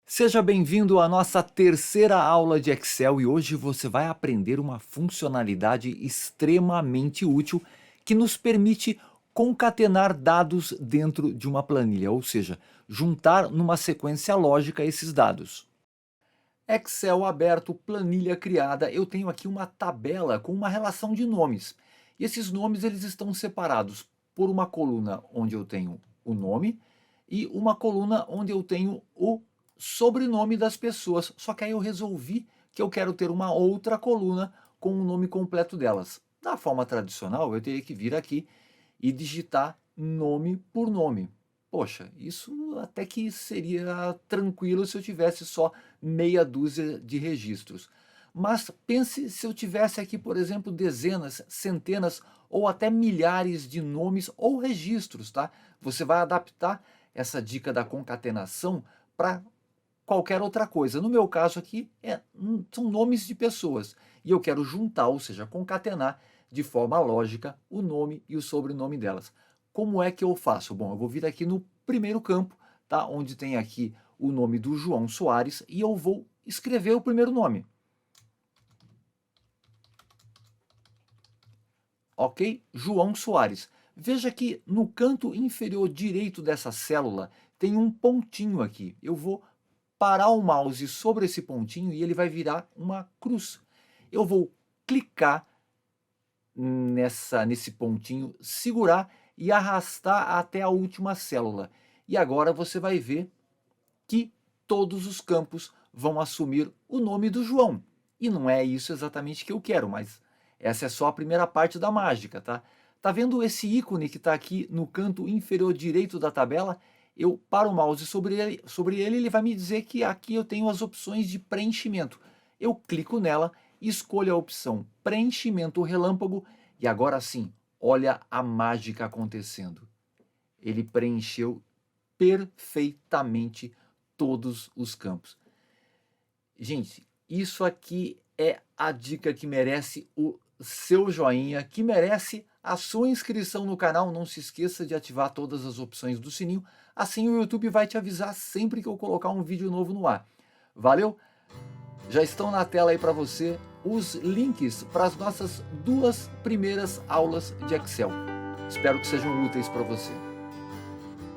Seja bem-vindo à nossa terceira aula de Excel e hoje você vai aprender uma funcionalidade extremamente útil que nos permite concatenar dados dentro de uma planilha, ou seja, juntar numa sequência lógica esses dados. Excel aberto, planilha criada, eu tenho aqui uma tabela com uma relação de nomes. E esses nomes eles estão separados por uma coluna onde eu tenho o nome e uma coluna onde eu tenho o sobrenome das pessoas. Só que aí eu resolvi que eu quero ter uma outra coluna com o nome completo delas. Da forma tradicional, eu teria que vir aqui e digitar nome por nome. Poxa, isso até que seria tranquilo se eu tivesse só meia dúzia de registros. Mas pense se eu tivesse aqui, por exemplo, dezenas, centenas ou até milhares de nomes ou registros, tá? Você vai adaptar essa dica da concatenação para qualquer outra coisa. No meu caso aqui, são nomes de pessoas. E eu quero juntar, ou seja, concatenar de forma lógica o nome e o sobrenome delas. Como é que eu faço? Bom, eu vou vir aqui no primeiro campo, tá? Onde tem aqui o nome do João Soares e eu vou escrever o primeiro nome. Ok? João Soares. Veja que no canto inferior direito dessa célula tem um pontinho aqui. Eu vou parar o mouse sobre esse pontinho e ele vai virar uma cruz. Eu vou clicar nesse pontinho, segurar e arrastar até a última célula. E agora você vai ver que todos os campos vão assumir o nome do João. E não é isso exatamente que eu quero, mas essa é só a primeira parte da mágica, tá? Tá vendo esse ícone que está aqui no canto inferior direito da tabela? Eu paro o mouse sobre ele vai me dizer que aqui eu tenho as opções de preenchimento. Eu clico nela, escolho a opção preenchimento relâmpago e agora sim, olha a mágica acontecendo. Ele preencheu perfeitamente todos os campos. Gente, isso aqui é a dica que merece o seu joinha, que merece a sua inscrição no canal. Não se esqueça de ativar todas as opções do sininho, assim o YouTube vai te avisar sempre que eu colocar um vídeo novo no ar. Valeu? Já estão na tela aí para você os links para as nossas duas primeiras aulas de Excel. Espero que sejam úteis para você.